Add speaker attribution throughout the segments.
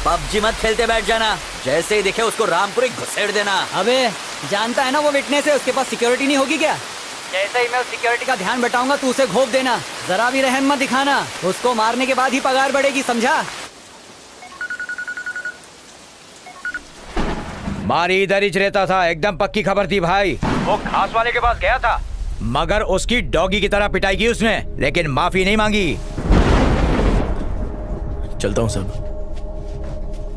Speaker 1: PUBG मत खेलते बैठ जाना, जैसे ही दिखे उसको रामपुरी घुसेड़ देना।
Speaker 2: अबे जानता है ना वो विटनेस है, उसके पास सिक्योरिटी नहीं होगी क्या? जैसे ही मैं उस सिक्योरिटी का ध्यान बटाऊंगा तू उसे घोप देना, जरा भी रहम मत दिखाना। उसको मारने के बाद ही पगार बढ़ेगी, समझा?
Speaker 3: मारी इधर ही रहता था, एकदम पक्की खबर थी भाई। वो घास वाले के पास गया था, मगर उसकी डॉगी की तरह पिटाई की उसने, लेकिन माफी नहीं मांगी।
Speaker 4: चलता हूँ सब।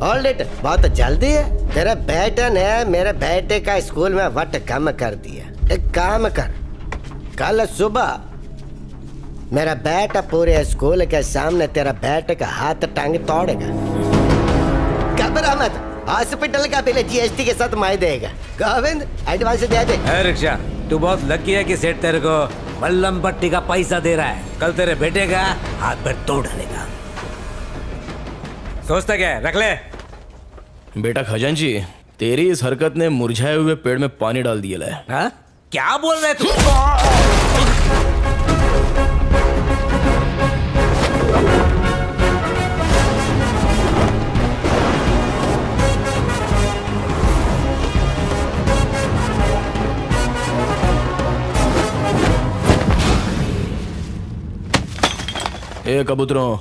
Speaker 5: होल्ड इट, बहुत जल्दी है। तेरे बेटे ने मेरे बेटे का स्कूल में वट कम कर दिया। एक काम कर, कल सुबह मेरा बेटा पूरे स्कूल के सामने तेरा बेटे का हाथ टांग तोड़ेगा। घबरा मत, हॉस्पिटल का बिल जीएसटी के साथ मैं देगा। गोविंद एडवांस दे दे।
Speaker 6: रिक्शा, तू बहुत लकी है कि सेठ तेरे को मल्लम पट्टी का पैसा दे रहा है। कल तेरे बेटे का हाथ पर तोड़ डालेगा। सोचता क्या है, रख ले।
Speaker 4: बेटा खजांची, तेरी इस हरकत ने मुरझाए हुए पेड़ में पानी डाल दिया है।
Speaker 6: हाँ? क्या बोल रहे तू?
Speaker 4: ए कबूतरों,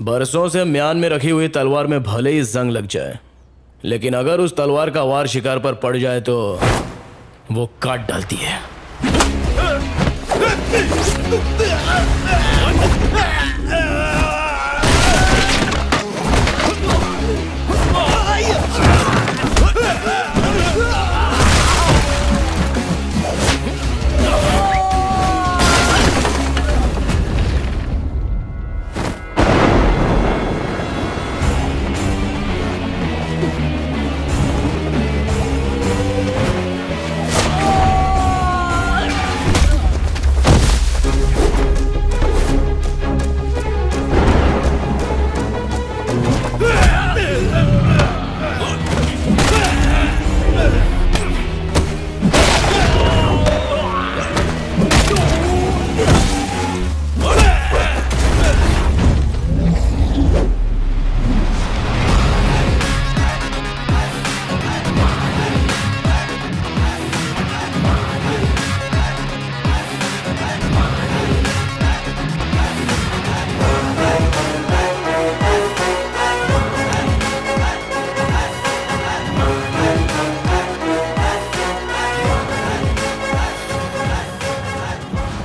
Speaker 4: बरसों से म्यान में रखी हुई तलवार में भले ही जंग लग जाए, लेकिन अगर उस तलवार का वार शिकार पर पड़ जाए तो वो काट डालती है।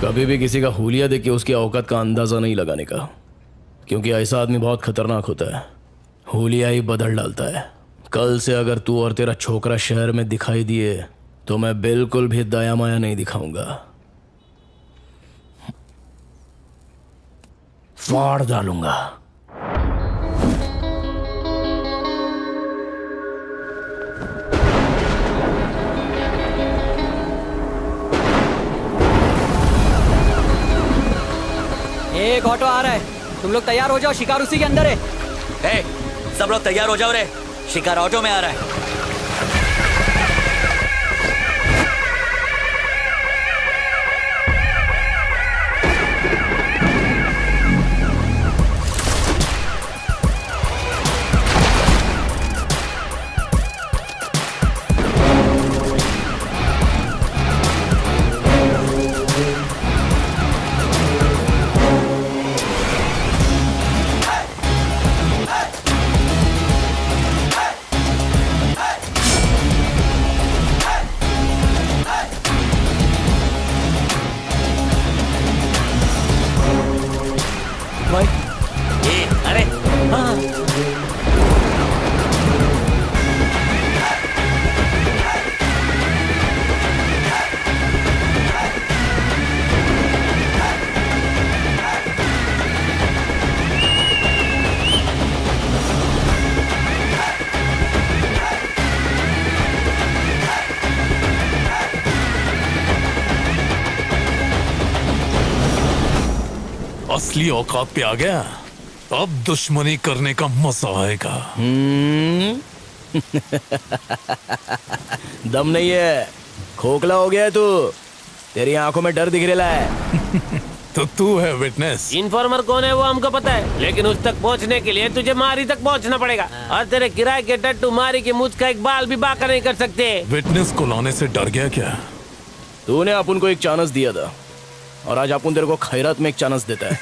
Speaker 4: कभी भी किसी का हुलिया देख के उसकी औकात का अंदाजा नहीं लगाने का, क्योंकि ऐसा आदमी बहुत खतरनाक होता है। हुलिया ही बदल डालता है। कल से अगर तू और तेरा छोकरा शहर में दिखाई दिए तो मैं बिल्कुल भी दया माया नहीं दिखाऊंगा, फाड़ डालूंगा।
Speaker 2: एक ऑटो आ रहा है, तुम लोग तैयार हो जाओ, शिकार उसी के अंदर है।
Speaker 1: ए, सब लोग तैयार हो जाओ रे, शिकार ऑटो में आ रहा है। अरे हाँ।
Speaker 7: असली औकात पे आ गया, अब दुश्मनी करने का मजा आएगा।
Speaker 4: दम नहीं है, खोखला हो गया है तू। तेरी आंखों में डर दिख रहा है।
Speaker 7: तो तू है विटनेस।
Speaker 6: इन्फॉर्मर कौन है वो हमको पता है, लेकिन उस तक पहुंचने के लिए तुझे मारी तक पहुंचना पड़ेगा। और तेरे किराए के टट्टू मारी की मुझ का एक बाल भी बाका नहीं कर सकते।
Speaker 7: विटनेस को लाने से डर गया क्या?
Speaker 4: तूने अपन को एक चांस दिया था और आज अपन तेरे को खैरात में एक चांस देता है।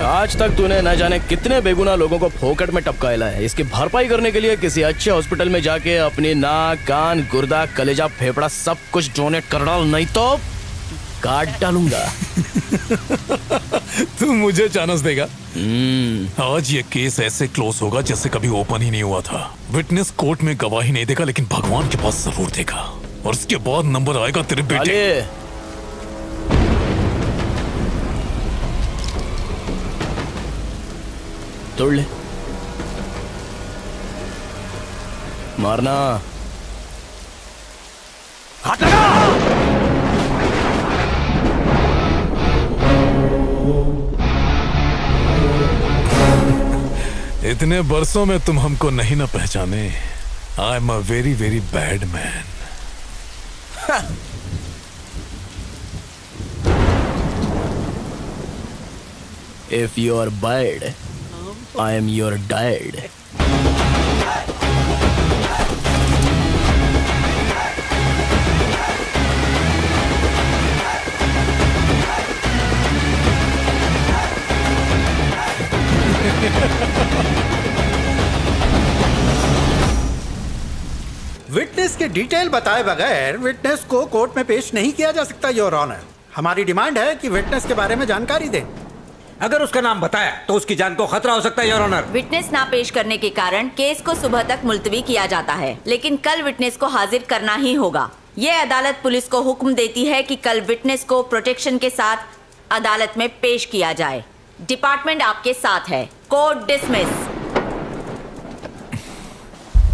Speaker 4: आज तक तूने न जाने कितने बेगुनाह लोगों को फोकट में टपकाया है। इसकी भरपाई करने के लिए किसी अच्छे हॉस्पिटल में जाके अपनी नाक, कान, गुर्दा, कलेजा, फेफड़ा सब कुछ डोनेट कर डाल, नहीं तो काट डालूंगा।
Speaker 7: तू मुझे चांस देगा? आज ये केस ऐसे क्लोज होगा जैसे कभी ओपन ही नहीं हुआ था। विटनेस कोर्ट में गवाही नहीं देगा, लेकिन भगवान के पास जरूर देगा, और उसके बाद नंबर आएगा तेरे बेटे। तोड़ ले, मारना।
Speaker 3: हाथ लगा।
Speaker 7: इतने बरसों में तुम हमको नहीं ना पहचाने। I am a very very bad man.
Speaker 4: If you are bad, I am your dad.
Speaker 8: Witness के डिटेल बताए बगैर विटनेस को कोर्ट में पेश नहीं किया जा सकता योर ऑनर। हमारी डिमांड है कि विटनेस के बारे में जानकारी दें।
Speaker 6: अगर उसका नाम बताया तो उसकी जान को खतरा हो सकता है योर ऑनर।
Speaker 9: विटनेस ना पेश करने के कारण केस को सुबह तक मुलतवी किया जाता है, लेकिन कल विटनेस को हाजिर करना ही होगा। ये अदालत पुलिस को हुक्म देती है कि कल विटनेस को प्रोटेक्शन के साथ अदालत में पेश किया जाए। डिपार्टमेंट आपके साथ है। Court dismiss.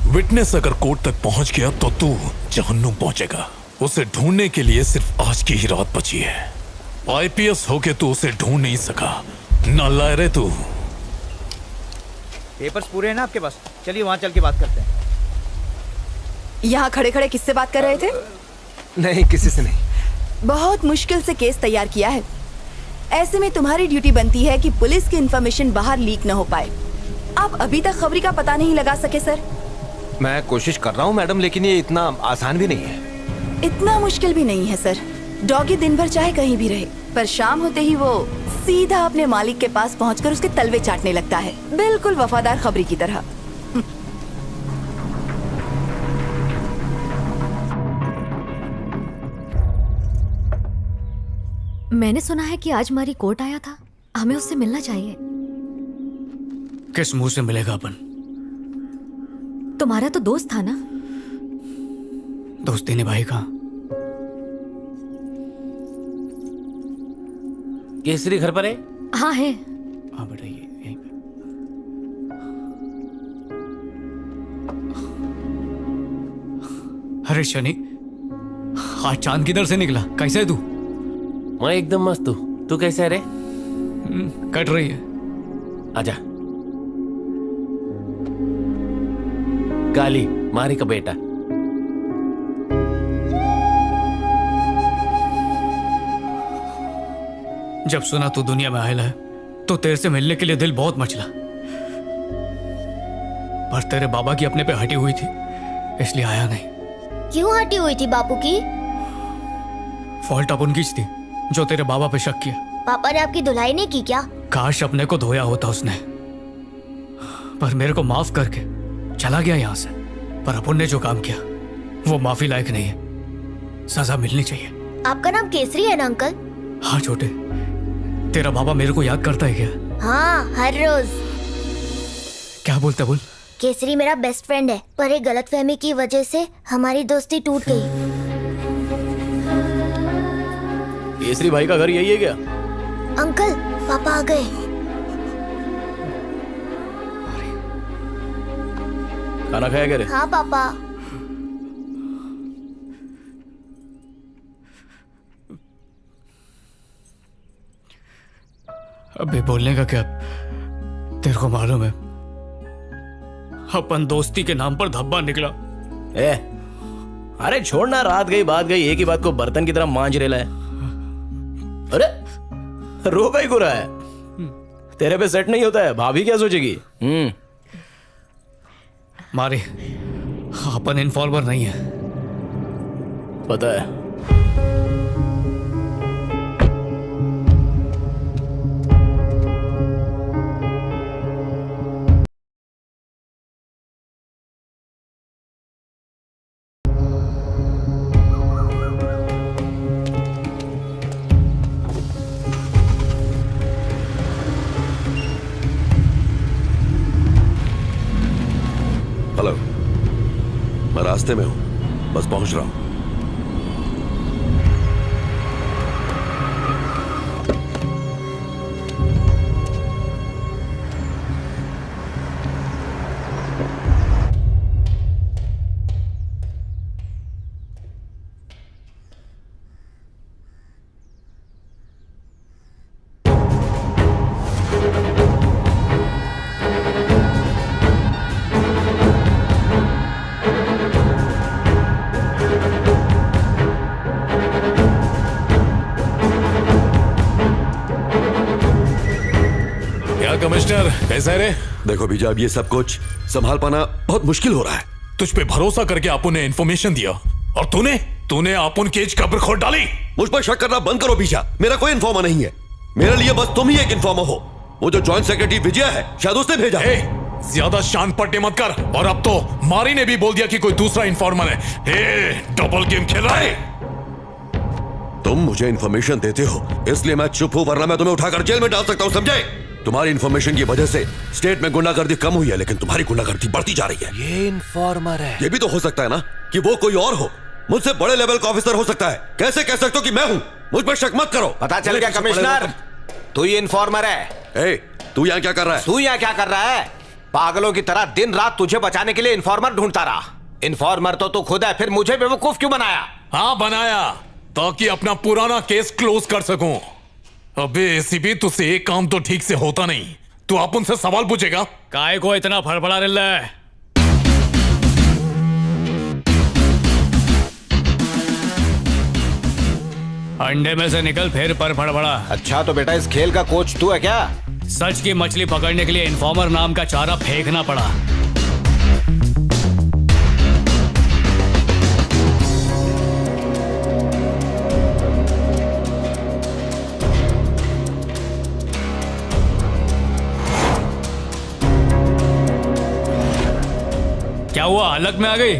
Speaker 7: विटनेस अगर कोर्ट तक पहुंच गया तो तू जहन्नुम पहुंचेगा। उसे ढूंढने के लिए सिर्फ आज की ही रात बची है। आईपीएस होके तू उसे ढूंढ नहीं सका, नालायक तू।
Speaker 3: पेपर्स पूरे हैं ना आपके पास? चलिए वहां चल के बात करते हैं।
Speaker 10: यहाँ खड़े खड़े किससे बात कर रहे थे?
Speaker 11: नहीं, किसी से नहीं।
Speaker 10: बहुत मुश्किल से केस तैयार किया है। ऐसे में तुम्हारी ड्यूटी बनती है कि पुलिस की इंफॉर्मेशन बाहर लीक न हो पाए। आप अभी तक खबरी का पता नहीं लगा सके सर?
Speaker 11: मैं कोशिश कर रहा हूँ मैडम, लेकिन ये इतना आसान भी नहीं है।
Speaker 10: इतना मुश्किल भी नहीं है सर। डॉगी दिन भर चाहे कहीं भी रहे, पर शाम होते ही वो सीधा अपने मालिक के पास पहुंचकर उसके तलवे चाटने लगता है, बिल्कुल वफादार खबरी की तरह।
Speaker 12: मैंने सुना है कि आज हमारी कोर्ट आया था, हमें उससे मिलना चाहिए।
Speaker 4: किस मुंह से मिलेगा अपन?
Speaker 12: तुम्हारा तो दोस्त था ना?
Speaker 4: दोस्ती निभाई कहाँ?
Speaker 6: केसरी घर पर है?
Speaker 12: हाँ है।
Speaker 4: हाँ बेटा, ये यहीं पे।
Speaker 2: अरे शनि, आज चांद किधर से निकला? कैसे है तू?
Speaker 6: मैं एकदम मस्त हूँ। तू कैसे है रे?
Speaker 2: कट रही है।
Speaker 6: आजा। काली मारी का बेटा।
Speaker 2: जब सुना तू दुनिया में आयल है तो तेरे से मिलने के लिए दिल बहुत मचला, पर तेरे बाबा की अपने पे हटी हुई थी इसलिए आया नहीं।
Speaker 12: क्यों हटी हुई थी बापू की?
Speaker 2: फॉल्ट अपन की थी जो तेरे बाबा पे शक किया।
Speaker 12: पापा ने आपकी धुलाई नहीं की क्या?
Speaker 2: काश अपने को धोया होता उसने, पर मेरे को माफ करके चला गया यहाँ से। पर अपन ने जो काम किया वो माफी लायक नहीं है, सजा मिलनी चाहिए।
Speaker 12: आपका नाम केसरी है ना अंकल?
Speaker 2: हाँ छोटे, तेरा बाबा मेरे को याद करता है क्या?
Speaker 12: हाँ, हर रोज।
Speaker 2: क्या बोलता? बोल।
Speaker 12: केसरी मेरा बेस्ट फ्रेंड है, पर एक गलतफहमी की वजह से हमारी दोस्ती टूट गई।
Speaker 4: केसरी भाई का घर यही है क्या?
Speaker 12: अंकल, पापा आ गए।
Speaker 4: खाना खाया क्या रे?
Speaker 12: हाँ पापा।
Speaker 2: अबे बोलने का क्या? तेरे को मालूम है अपन दोस्ती के नाम पर धब्बा निकला।
Speaker 4: अरे छोड़ना, रात गई बात गई, एक ही बात को बर्तन की तरह मांज रेला है। अरे रो का ही गुरा है, तेरे पे सेट नहीं होता है, भाभी क्या सोचेगी?
Speaker 2: मारी, अपन इन्फॉर्मर नहीं है।
Speaker 4: पता है।
Speaker 13: हेलो, मैं रास्ते में हूं, बस पहुंच रहा हूं।
Speaker 7: कमिश्नर कैसा है रे?
Speaker 13: देखो बीजा, अब ये सब कुछ संभाल पाना बहुत मुश्किल हो रहा है।
Speaker 7: तुझ पे भरोसा करके आपन ने इन्फॉर्मेशन दिया और तूने आपन की कब्र खोद डाली।
Speaker 13: मुझ पर शक करना बंद करो बीजा, मेरा कोई इन्फॉर्मर नहीं है। मेरे लिए बस तुम ही एक इन्फॉर्मर हो। वो जो जॉइंट सेक्रेटरी विजय है, शायद उसने भेजा है।
Speaker 7: ज्यादा शान पट्टे मत कर। और अब तो मारी ने भी बोल दिया कि कोई दूसरा इन्फॉर्मर है। डबल गेम खेल रहा है।
Speaker 13: तुम मुझे इन्फॉर्मेशन देते हो इसलिए मैं चुप हूं, वरना मैं तुम्हें उठाकर जेल में डाल सकता हूं, समझे? तुम्हारी इन्फॉर्मेशन की वजह से स्टेट में गुंडागर्दी कम हुई है, लेकिन तुम्हारी गुंडागर्दी बढ़ती जा रही है।
Speaker 11: ये इन्फॉर्मर है।
Speaker 13: ये भी तो हो सकता है ना कि वो कोई और हो, मुझसे बड़े लेवल का ऑफिसर हो सकता है। कैसे कह सकते हो कि मैं हूं? मुझ पर शक मत करो।
Speaker 11: पता चल गया कमिश्नर, तू ही इन्फॉर्मर है।
Speaker 13: तू यहाँ क्या कर रहा है?
Speaker 11: तू यहाँ क्या कर रहा है? पागलों की तरह दिन रात तुझे बचाने के लिए इन्फॉर्मर ढूंढता रहा। इन्फॉर्मर तो तू खुद है, फिर मुझे बेवकूफ क्यों बनाया?
Speaker 7: हाँ बनाया, ताकि अपना पुराना केस क्लोज कर सकूं। अबे एसीपी, तुझसे एक काम तो ठीक से होता नहीं। तू आप उनसे सवाल पूछेगा।
Speaker 2: काय को इतना फड़फड़ा रहा है? अंडे में से निकल फिर पर फड़फड़ा।
Speaker 11: अच्छा तो बेटा इस खेल का कोच तू है क्या?
Speaker 2: सच की मछली पकड़ने के लिए इन्फॉर्मर नाम का चारा फेंकना पड़ा। क्या हुआ, हलक में आ गई?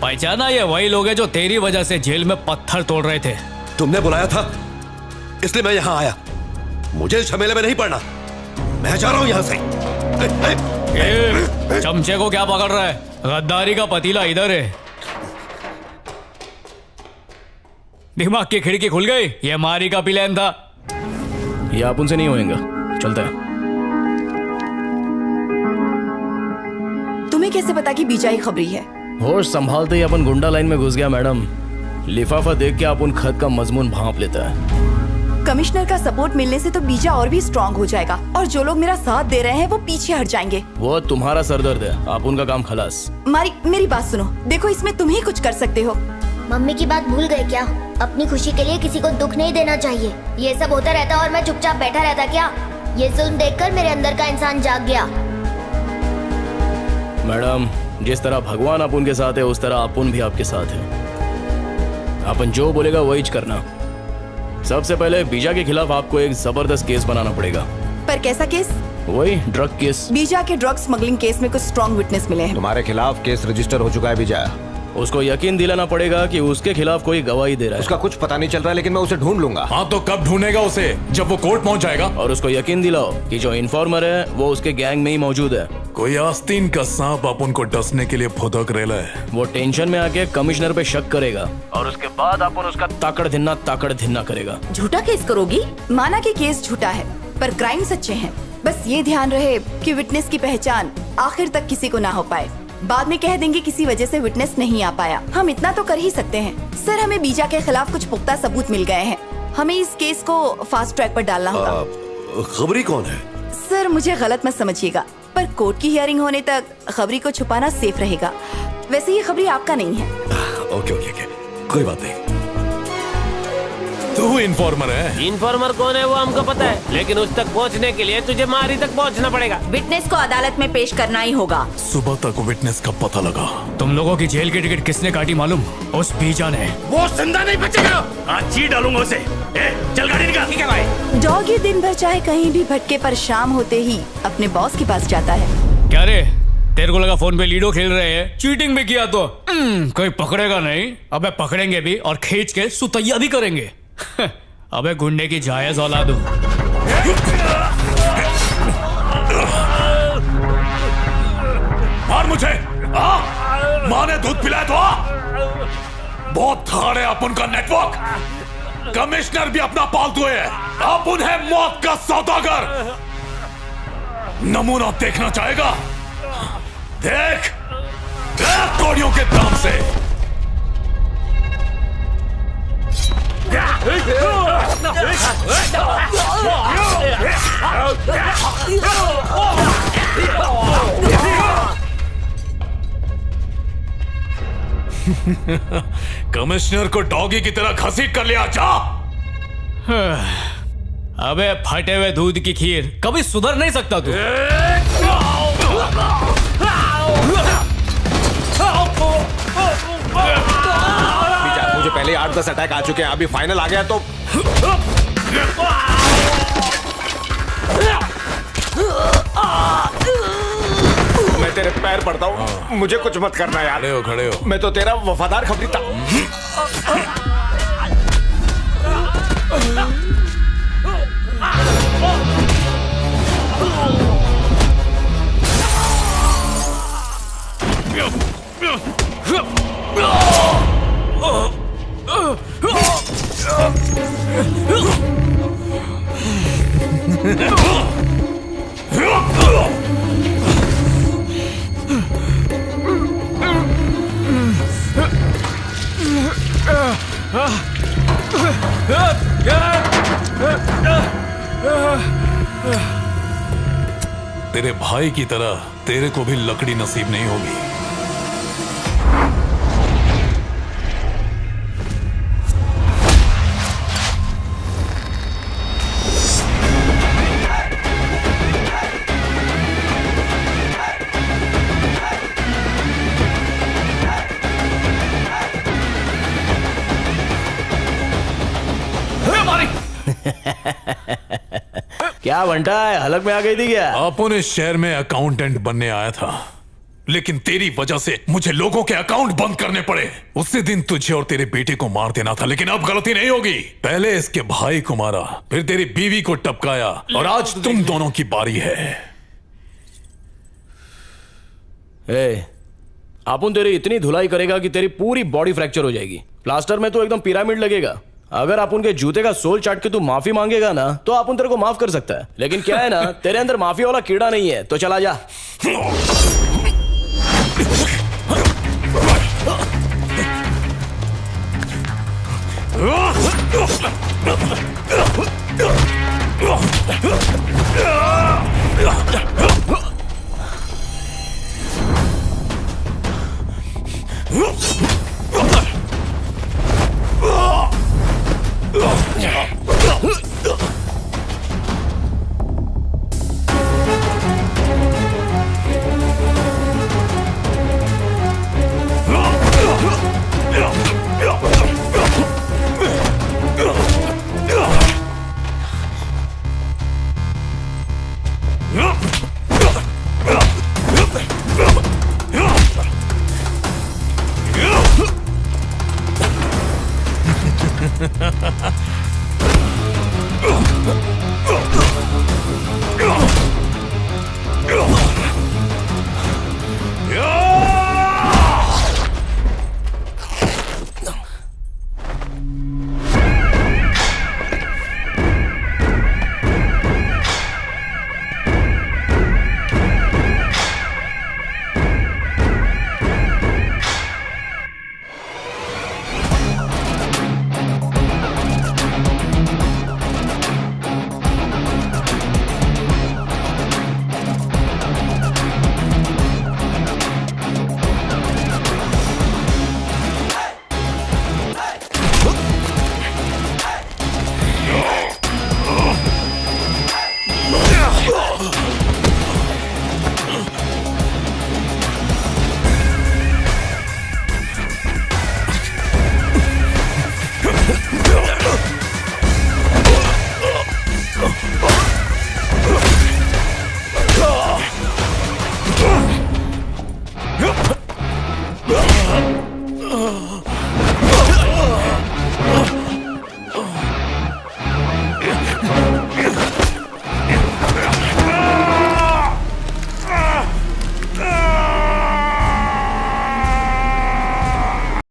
Speaker 2: पहचाना? ये वही लोग हैं जो तेरी वजह से जेल में पत्थर तोड़ रहे थे।
Speaker 13: तुमने बुलाया था इसलिए मैं यहाँ आया। मुझे झमेले में नहीं पड़ना, मैं जा रहा हूँ यहाँ से।
Speaker 2: चमचे को क्या पकड़ रहा है? गद्दारी का पतीला इधर है। दिमाग की खिड़की खुल गई। ये मारी का प्लान था।
Speaker 4: ये आप उनसे नहीं होएगा, चलता है।
Speaker 10: तुम्हें कैसे पता कि बीजा ही खबरी है?
Speaker 4: होश संभालते ही अपन गुंडा लाइन में घुस गया मैडम। लिफाफा देख के अपन खत का मजमून भांप लेता है।
Speaker 10: कमिश्नर का सपोर्ट मिलने से तो बीजा और भी स्ट्रांग हो जाएगा और जो लोग मेरा साथ दे रहे हैं वो पीछे हट जाएंगे।
Speaker 4: वो तुम्हारा सरदर्द है, आप उनका काम खलास।
Speaker 10: मेरी बात सुनो, देखो इसमें तुम ही कुछ कर सकते हो।
Speaker 12: मम्मी की बात भूल गए क्या? अपनी खुशी के लिए किसी को दुख नहीं देना चाहिए। ये सब होता रहता और मैं चुपचाप बैठा रहता क्या? ये जुल्म देखकर मेरे अंदर का इंसान जाग गया।
Speaker 4: मैडम, जिस तरह भगवान अपन के साथ है उस तरह अपन भी आपके साथ है। अपन जो बोलेगा वही करना। सबसे पहले बीजा के खिलाफ आपको एक जबरदस्त केस बनाना पड़ेगा।
Speaker 10: पर कैसा केस?
Speaker 4: वही ड्रग केस।
Speaker 10: बीजा के ड्रग स्मगलिंग केस में कुछ स्ट्रॉन्ग विटनेस मिले हैं।
Speaker 11: तुम्हारे खिलाफ केस रजिस्टर हो चुका है बीजा।
Speaker 4: उसको यकीन दिलाना पड़ेगा कि उसके खिलाफ कोई गवाही दे रहा है।
Speaker 11: उसका कुछ पता नहीं चल रहा है, लेकिन मैं उसे ढूंढ लूंगा।
Speaker 7: हाँ तो कब ढूंढेगा उसे? जब वो कोर्ट पहुंच जाएगा।
Speaker 4: और उसको यकीन दिलाओ कि जो इन्फॉर्मर है वो उसके गैंग में ही मौजूद है।
Speaker 7: कोई आस्तीन का सांप अपन को डसने के लिए फुदक रेला है।
Speaker 4: वो टेंशन में आके कमिश्नर पे शक करेगा और उसके बाद अपन उसका ताकड़ धिन्ना करेगा।
Speaker 10: झूठा केस करोगी? माना कि केस झूठा है पर क्राइम सच्चे हैं। बस ये ध्यान रहे कि विटनेस की पहचान आखिर तक किसी को ना हो पाए। बाद में कह देंगे किसी वजह से विटनेस नहीं आ पाया। हम इतना तो कर ही सकते हैं। सर, हमें बीजा के खिलाफ कुछ पुख्ता सबूत मिल गए हैं। हमें इस केस को फास्ट ट्रैक पर डालना होगा।
Speaker 13: खबरी कौन है?
Speaker 10: सर, मुझे गलत मत समझिएगा, पर कोर्ट की हियरिंग होने तक खबरी को छुपाना सेफ रहेगा। वैसे ये खबरी आपका नहीं है।
Speaker 13: ओके, कोई बात नहीं।
Speaker 7: तू इन्फॉर्मर है?
Speaker 6: इन्फॉर्मर कौन है वो हमको पता है, लेकिन उस तक पहुंचने के लिए तुझे मारी तक पहुंचना पड़ेगा।
Speaker 9: विटनेस को अदालत में पेश करना ही होगा।
Speaker 7: सुबह तक विटनेस का पता लगा।
Speaker 2: तुम लोगों की जेल की टिकट किसने काटी मालूम? उस बीजा ने।
Speaker 3: वो जिंदा नहीं बचेगा। आज जी डालूंगा उसे। चल गाड़ी निकाल। ठीक है भाई।
Speaker 10: डॉगी दिन भर चाहे कहीं भी भटके पर शाम होते ही अपने बॉस के पास जाता है।
Speaker 2: क्या रे, तेरे को लगा फोन पे लीडो खेल रहे हैं? चीटिंग भी किया तो कोई पकड़ेगा नहीं। अबे पकड़ेंगे भी और खींच के सुतैया भी करेंगे। अबे गुंडे की जायज औलाद हूं।
Speaker 7: मार मुझे। माँ ने दूध पिलाया तो बहुत थाड़ है अपन का नेटवर्क। कमिश्नर भी अपना पालतू है। अपन है मौत का सौदागर। नमूना देखना चाहेगा? देख कौड़ियों के दाम से। कमिश्नर को डॉगी की तरह घसीट कर लिया। जा।
Speaker 2: अबे फटे हुए दूध की खीर, कभी सुधर नहीं सकता तू।
Speaker 11: मुझे पहले 8-10 अटैक आ चुके हैं, अभी फाइनल आ गया तो मैं तेरे पैर पड़ता हूँ। मुझे कुछ मत करना यार।
Speaker 7: खड़े हो।
Speaker 11: मैं तो तेरा वफादार खबरी था।
Speaker 7: तेरे भाई की तरह तेरे को भी लकड़ी नसीब नहीं होगी।
Speaker 4: क्या बंटा है, हलक में आ गई थी क्या?
Speaker 7: अपन इस शहर में अकाउंटेंट बनने आया था, लेकिन तेरी वजह से मुझे लोगों के अकाउंट बंद करने पड़े। उसी दिन तुझे और तेरे बेटे को मार देना था, लेकिन अब गलती नहीं होगी। पहले इसके भाई को मारा, फिर तेरी बीवी को टपकाया, और आज तुम दोनों की बारी है।
Speaker 4: अपन तेरी इतनी धुलाई करेगा कि तेरी पूरी बॉडी फ्रैक्चर हो जाएगी। प्लास्टर में तो एकदम पिरामिड लगेगा। अगर अपन के जूते का सोल चाट के तू माफी मांगेगा ना, तो अपन तेरे को माफ कर सकता है। लेकिन क्या है ना, तेरे अंदर माफी वाला कीड़ा नहीं है, तो चला जा।